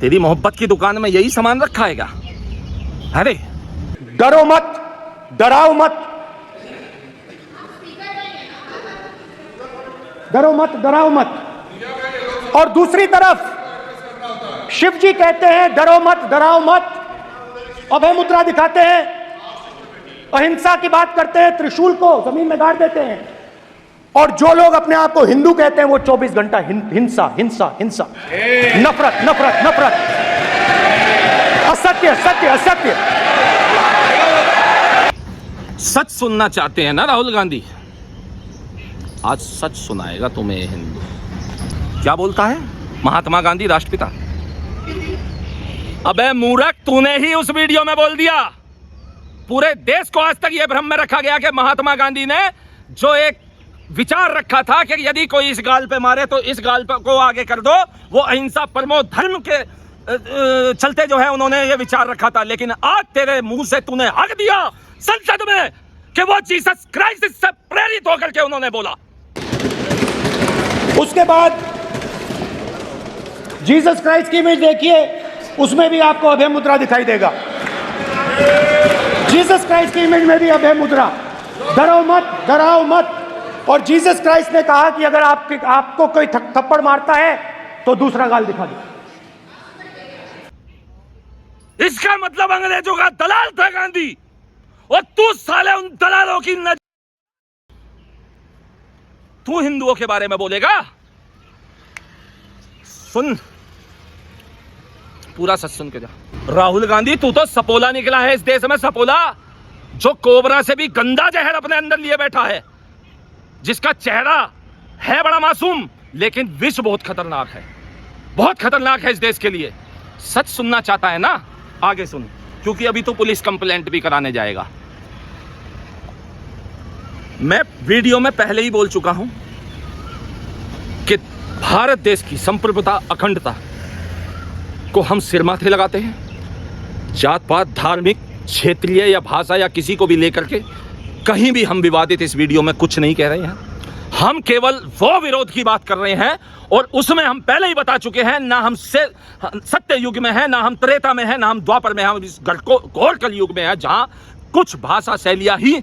तेरी मोहब्बत की दुकान में यही सामान रखा है क्या? अरे डरो मत, डराओ मत, डरो मत, डराओ मत। और दूसरी तरफ शिव जी कहते हैं डरो मत, डराओ मत, अभय मुद्रा दिखाते हैं, अहिंसा की बात करते हैं, त्रिशूल को जमीन में गाड़ देते हैं। और जो लोग अपने आप को हिंदू कहते हैं वो 24 घंटा हिंसा हिंसा हिंसा, नफरत नफरत नफरत, असत्य सत्य असत्य। सच सुनना चाहते हैं ना राहुल गांधी? आज सच सुनाएगा तुम्हें हिंदू। क्या बोलता है महात्मा गांधी राष्ट्रपिता? अबे मूर्ख, तूने ही उस वीडियो में बोल दिया। पूरे देश को आज तक यह भ्रम में रखा गया कि महात्मा गांधी ने जो एक विचार रखा था कि यदि कोई इस गाल पे मारे तो इस गाल को आगे कर दो, वो अहिंसा परमो धर्म के चलते जो है उन्होंने ये विचार रखा था। लेकिन आज तेरे मुंह से तूने हक दिया संसद में कि वो जीसस क्राइस्ट से प्रेरित होकर के उन्होंने बोला। उसके बाद जीसस क्राइस्ट की इमेज देखिए, उसमें भी आपको अभय मुद्रा दिखाई देगा। जीसस क्राइस्ट की इमेज में भी अभय मुद्रा, डरो मत, डराओ मत। और जीसस क्राइस्ट ने कहा कि अगर आपको कोई थप्पड़ मारता है तो दूसरा गाल दिखा दो। इसका मतलब अंग्रेजों का दलाल था गांधी, और तू साले उन दलालों की तू हिंदुओं के बारे में बोलेगा? सुन, पूरा सच सुन के जा। राहुल गांधी, तू तो सपोला निकला है इस देश में, सपोला, जो कोबरा से भी गंदा जहर अपने अंदर लिए बैठा है, जिसका चेहरा है बड़ा मासूम लेकिन विष बहुत खतरनाक है, बहुत खतरनाक है इस देश के लिए। सच सुनना चाहता है ना? आगे सुन, क्योंकि अभी तो पुलिस कंप्लेंट भी कराने जाएगा। मैं वीडियो में पहले ही बोल चुका हूं कि भारत देश की संप्रभुता, अखंडता को हम सिर माथे लगाते हैं। जात पात, धार्मिक, क्षेत्रीय या भाषा या किसी को भी लेकर के कहीं भी हम विवादित इस वीडियो में कुछ नहीं कह रहे हैं। हम केवल वो विरोध की बात कर रहे हैं, और उसमें हम पहले ही बता चुके हैं, ना हम सत्य युग में है, ना हम त्रेता में है, ना हम द्वापर में है, हम इस घोर कल युग में है, जहां कुछ भाषा शैलियां ही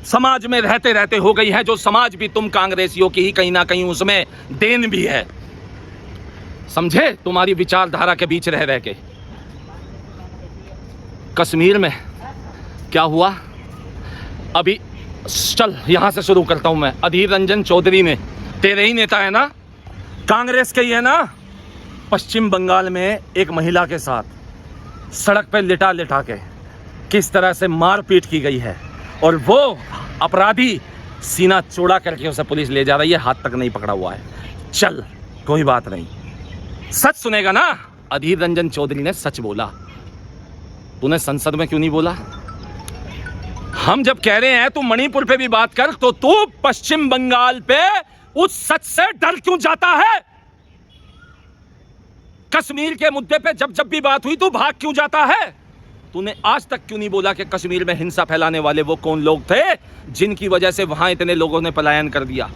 समाज में रहते रहते हो गई है, जो समाज भी तुम कांग्रेसियों की ही कहीं ना कहीं उसमें देन भी है। समझे? तुम्हारी विचारधारा के बीच रह रह के। कश्मीर में क्या हुआ अभी, चल यहां से शुरू करता हूं मैं। अधीर रंजन चौधरी ने, तेरे ही नेता है ना, कांग्रेस के ही है ना, पश्चिम बंगाल में एक महिला के साथ सड़क पे लिटा लिटा के किस तरह से मारपीट की गई है, और वो अपराधी सीना चौड़ा करके उसे पुलिस ले जा रही है, हाथ तक नहीं पकड़ा हुआ है। चल कोई बात नहीं, सच सुनेगा ना? अधीर रंजन चौधरी ने सच बोला। तूने संसद में क्यों नहीं बोला? हम जब कह रहे हैं तू मणिपुर पे भी बात कर, तो तू पश्चिम बंगाल पे उस सच से डर क्यों जाता है? कश्मीर के मुद्दे पे जब जब भी बात हुई तू भाग क्यों जाता है? तूने आज तक क्यों नहीं बोला कि कश्मीर में हिंसा फैलाने वाले वो कौन लोग थे जिनकी वजह से वहां इतने लोगों ने पलायन कर दिया?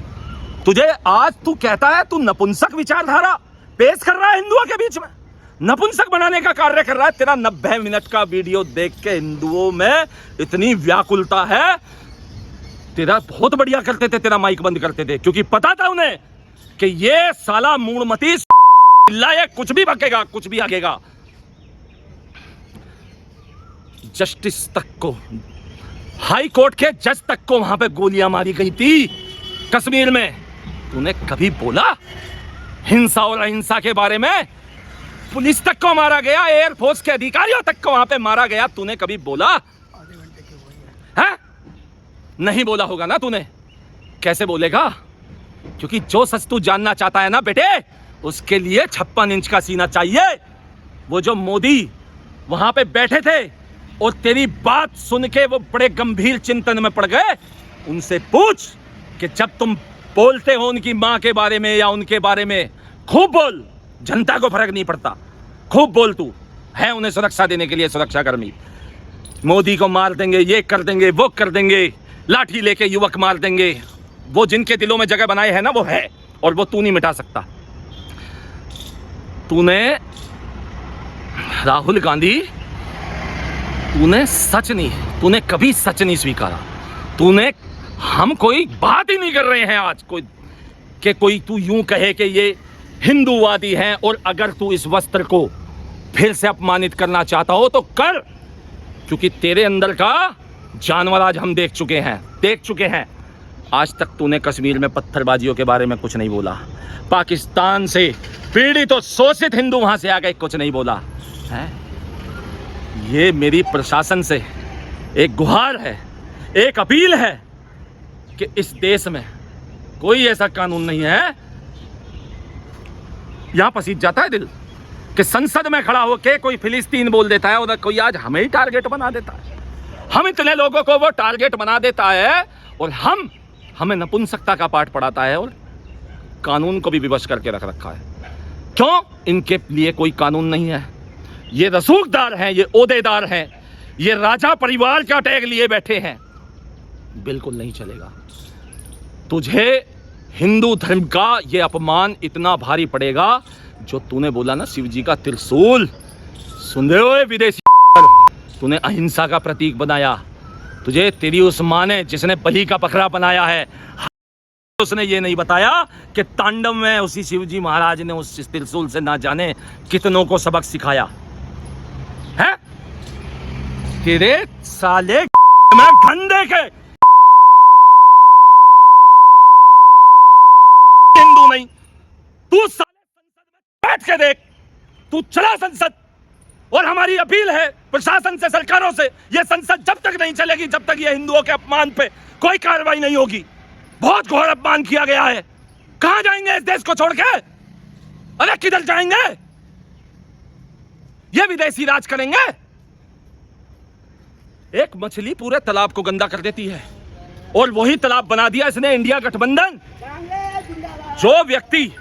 तुझे आज तू कहता है तू नपुंसक विचारधारा पेश कर रहा है हिंदुओं के बीच में, नपुंसक बनाने का कार्य कर रहा है। तेरा 90 मिनट का वीडियो देख के हिंदुओं में इतनी व्याकुलता है। तेरा बहुत बढ़िया करते थे, तेरा माइक बंद करते थे, क्योंकि पता था उन्हें कि ये साला मूणमती ये कुछ भी बकेगा, कुछ भी आगेगा। जस्टिस तक को, हाई कोर्ट के जज तक को वहां पे गोलियां मारी गई थी कश्मीर में। तूने कभी बोला हिंसा और अहिंसा के बारे में? पुलिस तक को मारा गया, एयरफोर्स के अधिकारियों तक को वहां पे मारा गया। तूने कभी बोला? है? नहीं बोला होगा ना तूने। कैसे बोलेगा? क्योंकि जो सच तू जानना चाहता है ना बेटे, उसके लिए 56 इंच का सीना चाहिए। वो जो मोदी वहां पे बैठे थे और तेरी बात सुन के वो बड़े गंभीर चिंतन में पड़ गए, उनसे पूछ कि जब तुम बोलते हो उनकी मां के बारे में या उनके बारे में, खूब बोल, जनता को फर्क नहीं पड़ता, खूब बोल। तू है उन्हें सुरक्षा देने के लिए सुरक्षा कर्मी। मोदी को मार देंगे, ये कर देंगे, वो कर देंगे, लाठी लेके युवक मार देंगे। वो जिनके दिलों में जगह बनाए है ना, वो है, और वो तू नहीं मिटा सकता। तूने राहुल गांधी, तूने कभी सच नहीं स्वीकारा। हम कोई बात ही नहीं कर रहे हैं आज कोई तू यूं कहे कि ये हिंदूवादी हैं, और अगर तू इस वस्त्र को फिर से अपमानित करना चाहता हो तो कर, क्योंकि तेरे अंदर का जानवर आज हम देख चुके हैं। आज तक तूने कश्मीर में पत्थरबाजियों के बारे में कुछ नहीं बोला। पाकिस्तान से पीड़ित और शोषित हिंदू वहां से आ गए, कुछ नहीं बोला है। ये मेरी प्रशासन से एक गुहार है, एक अपील है कि इस देश में कोई ऐसा कानून नहीं है। यहां पसीज जाता है दिल कि संसद में खड़ा होकर कोई फिलिस्तीन बोल देता है, और कोई आज हमें ही टारगेट बना देता है। हम इतने लोगों को वो टारगेट बना देता है, और हमें नपुंसकता का पाठ पढ़ाता है, और कानून को भी विवश करके रख रखा है। क्यों? इनके लिए कोई कानून नहीं है। ये रसूखदार हैं, ये ओहदेदार हैं, ये राजा परिवार का टैग लिए बैठे हैं। बिल्कुल नहीं चलेगा। तुझे हिंदू धर्म का ये अपमान इतना भारी पड़ेगा, जो तूने बोला ना शिव जी का त्रिशूल, सुन रहे हो विदेशी, तूने अहिंसा का प्रतीक बनाया। तुझे तेरी उस माँ ने, जिसने बलि का बकरा बनाया है, उसने ये नहीं बताया कि तांडव में उसी शिवजी महाराज ने उस त्रिशूल से ना जाने कितनों को सबक सिखाया है। तेरे साले में गंदे के हिंदू नहीं, तू साले संसद में बैठ के देख, तू चला संसद। और हमारी अपील है प्रशासन से, सरकारों से, यह संसद जब तक नहीं चलेगी, जब तक ये हिंदुओं के अपमान पे कोई कार्रवाई नहीं होगी। बहुत घोर अपमान किया गया है। कहां जाएंगे इस देश को छोड़ के? अरे किधर जाएंगे? ये विदेशी राज करेंगे? एक मछली पूरे तालाब को गंदा कर देती है, और वही तालाब बना दिया इसने इंडिया गठबंधन। जो व्यक्ति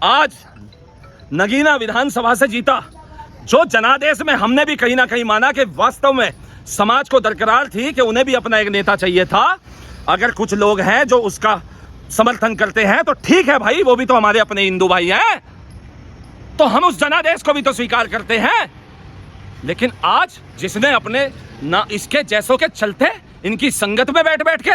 आज नगीना विधानसभा से जीता, जो जनादेश में हमने भी कहीं ना कहीं माना कि वास्तव में समाज को दरकरार थी कि उन्हें भी अपना एक नेता चाहिए था। अगर कुछ लोग हैं जो उसका समर्थन करते हैं तो ठीक है भाई, वो भी तो हमारे अपने हिंदू भाई हैं, तो हम उस जनादेश को भी तो स्वीकार करते हैं। लेकिन आज जिसने अपने ना इसके जैसों के चलते इनकी संगत में बैठ के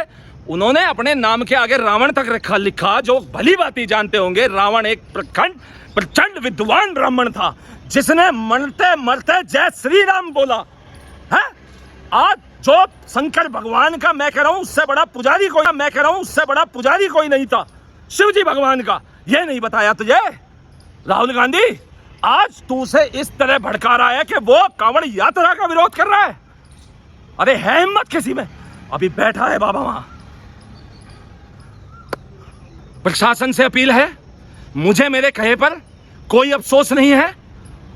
उन्होंने अपने नाम के आगे रावण तक लिखा, जो भली बात जानते होंगे रावण एक प्रचंड विद्वान ब्राह्मण था, जिसने मरते मरते जय श्री राम बोला है। आज जो शंकर भगवान का मैं कह रहा हूं उससे बड़ा पुजारी कोई नहीं था, शिव जी भगवान का। ये नहीं बताया तुझे राहुल गांधी? आज तू उसे इस तरह भड़का रहा है कि वो कांवड़ यात्रा का विरोध कर रहा है। अरे है हिम्मत किसी में? अभी बैठा है बाबा वहां। प्रशासन से अपील है, मुझे मेरे कहे पर कोई अफसोस नहीं है,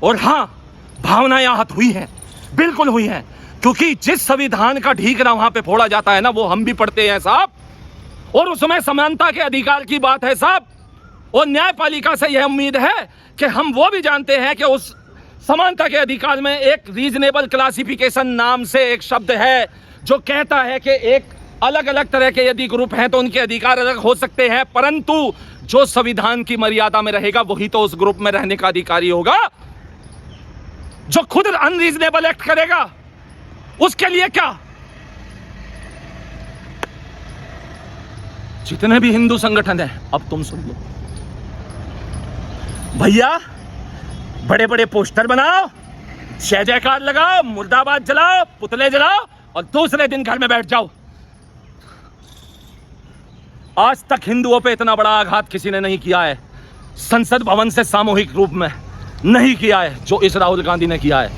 और हां भावनाएं आहत हुई हैं, बिल्कुल हुई हैं, क्योंकि जिस संविधान का ढीकरा वहां पे फोड़ा जाता है ना, वो हम भी पढ़ते हैं साहब, और उसमें समानता के अधिकार की बात है साहब। और न्यायपालिका से यह उम्मीद है कि हम वो भी जानते हैं कि उस समानता के अधिकार में एक रीजनेबल क्लासिफिकेशन नाम से एक शब्द है, जो कहता है कि एक अलग अलग तरह के यदि ग्रुप हैं तो उनके अधिकार अलग हो सकते हैं, परंतु जो संविधान की मर्यादा में रहेगा वही तो उस ग्रुप में रहने का अधिकारी होगा। जो खुद अनरीजनेबल एक्ट करेगा उसके लिए क्या? जितने भी हिंदू संगठन हैं, अब तुम सुन लो भैया, बड़े बड़े पोस्टर बनाओ, जय जयकार लगाओ, मुर्दाबाद जलाओ, पुतले जलाओ, और दूसरे दिन घर में बैठ जाओ। आज तक हिंदुओं पे इतना बड़ा आघात किसी ने नहीं किया है, संसद भवन से सामूहिक रूप में नहीं किया है, जो इस राहुल गांधी ने किया है।